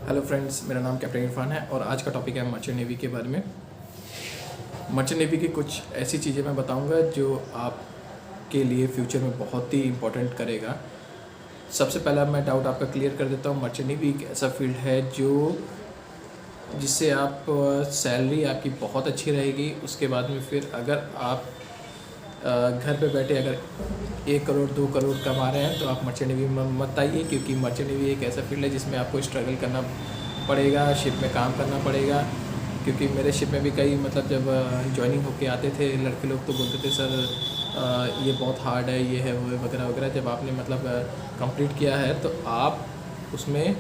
Hello friends, मेरा नाम captain Irfan है और आज का टॉपिक है मर्चेंट नेवी के बारे में। मर्चेंट नेवी की कुछ ऐसी चीज़ें मैं बताऊंगा जो आपके लिए फ्यूचर में बहुत ही इंपॉर्टेंट करेगा। सबसे पहला मैं डाउट आपका क्लियर कर देता हूँ। मर्चेंट नेवी एक ऐसा फील्ड है जिससे आप सैलरी आपकी बहुत अच्छी रहेगी। उसके बाद में फिर अगर आप घर पे बैठे अगर 1 करोड़ 2 करोड़ कमा रहे हैं तो आप मर्चेंट नेवी में मत आइए, क्योंकि मर्चेंट नेवी एक ऐसा फील्ड है जिसमें आपको स्ट्रगल करना पड़ेगा, शिप में काम करना पड़ेगा। क्योंकि मेरे शिप में भी कई जब ज्वाइनिंग होके आते थे लड़के लोग तो बोलते थे सर ये बहुत हार्ड है, ये है वो है वगैरह वगैरह। जब आपने कंप्लीट किया है तो आप उसमें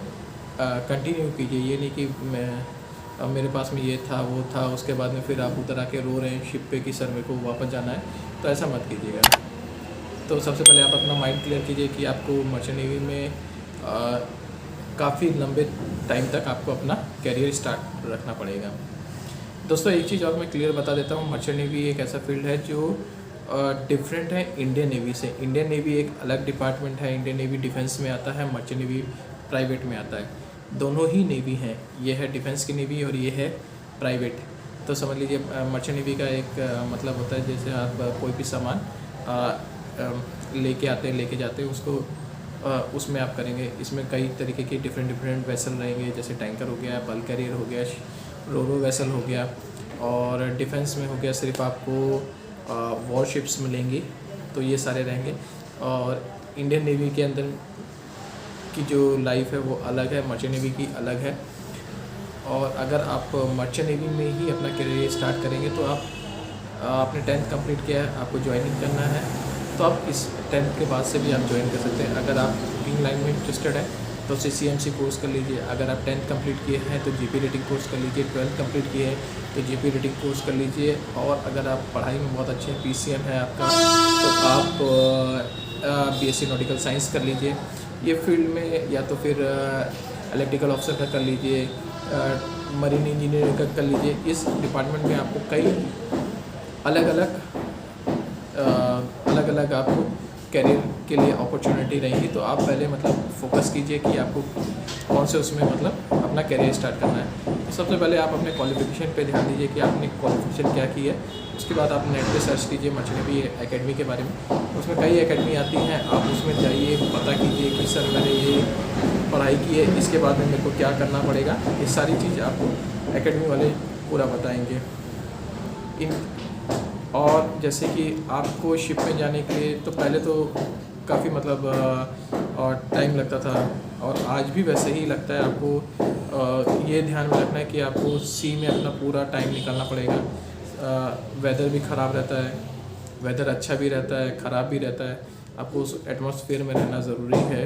कंटिन्यू कीजिए। ये नहीं कि अब मेरे पास में ये था वो था, उसके बाद में फिर आप उधर आके रो रहे हैं शिप पे कि सर मेरे को वापस जाना है, तो ऐसा मत कीजिएगा। तो सबसे पहले आप अपना माइंड क्लियर कीजिए कि आपको मर्चेंट नेवी में काफ़ी लंबे टाइम तक आपको अपना कैरियर स्टार्ट रखना पड़ेगा। दोस्तों एक चीज़ और मैं क्लियर बता देता हूँ, मर्चेंट नेवी एक ऐसा फील्ड है जो डिफरेंट है इंडियन नेवी से। इंडियन नेवी एक अलग डिपार्टमेंट है, इंडियन नेवी डिफेंस में आता है, मर्चेंट नेवी प्राइवेट में आता है। दोनों ही नेवी हैं, ये है डिफेंस की नेवी और ये है प्राइवेट। तो समझ लीजिए मर्चेंट नेवी का एक मतलब होता है जैसे आप कोई भी सामान लेके आते हैं लेके जाते हैं उसको उसमें आप करेंगे। इसमें कई तरीके की डिफरेंट वेसल रहेंगे, जैसे टैंकर हो गया, बल्क कैरियर हो गया, रोरो वेसल हो गया, और डिफेंस में हो गया सिर्फ आपको वॉरशिप्स मिलेंगी, तो ये सारे रहेंगे। और इंडियन नेवी के अंदर की जो लाइफ है वो अलग है, मर्चेंट नेवी की अलग है। और अगर आप मर्चेंट नेवी में ही अपना करियर स्टार्ट करेंगे तो आपने 10th कंप्लीट किया है, आपको ज्वाइनिंग करना है, तो आप इस 10th के बाद से भी आप ज्वाइन कर सकते हैं। अगर आप कुकिंग लाइन में इंटरेस्टेड है तो CCMC कोर्स कर लीजिए। अगर आप 10th कंप्लीट किए हैं तो GP रेटिंग कोर्स कर लीजिए। 12th कंप्लीट किए हैं तो GP रेटिंग कोर्स कर लीजिए। और अगर आप पढ़ाई में बहुत अच्छे हैं, PCM है आपका, तो आप BSc नॉटिकल साइंस कर लीजिए। ये फील्ड में या तो फिर इलेक्ट्रिकल ऑफिसर का कर लीजिए, मरीन इंजीनियरिंग का कर लीजिए। इस डिपार्टमेंट में आपको कई अलग अलग आपको कैरियर के लिए अपॉर्चुनिटी रहेंगी। तो आप पहले फोकस कीजिए कि आपको कौन से उसमें अपना कैरियर स्टार्ट करना है। तो सबसे पहले आप अपने क्वालिफिकेशन पे ध्यान दीजिए कि आपने क्वालिफिकेशन क्या की है। उसके बाद आप नेट पे सर्च कीजिए मर्चेंट नेवी एकेडमी के बारे में। उसमें कई एकेडमी आती हैं, आप उसमें जाइए, पता कीजिए कि सर मैंने ये पढ़ाई की है, इसके बाद में मेरे को क्या करना पड़ेगा। ये सारी चीज़ आपको एकेडमी वाले पूरा बताएंगे। और जैसे कि आपको शिप में जाने के लिए तो पहले तो काफ़ी और टाइम लगता था, और आज भी वैसे ही लगता है। आपको ये ध्यान में रखना है कि आपको सी में अपना पूरा टाइम निकालना पड़ेगा। वेदर भी ख़राब रहता है, वेदर अच्छा भी रहता है, ख़राब भी रहता है। आपको उस एटमॉस्फेयर में रहना ज़रूरी है।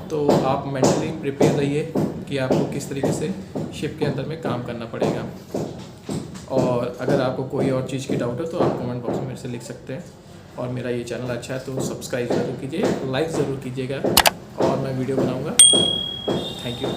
तो आप मेंटली प्रिपेयर रहिए कि आपको किस तरीके से शिप के अंदर में काम करना पड़ेगा। और अगर आपको कोई और चीज़ की डाउट हो तो आप कमेंट बॉक्स में मेरे से लिख सकते हैं। और मेरा ये चैनल अच्छा है तो सब्सक्राइब ज़रूर कीजिए, लाइक ज़रूर कीजिएगा, और मैं वीडियो बनाऊँगा। Thank you.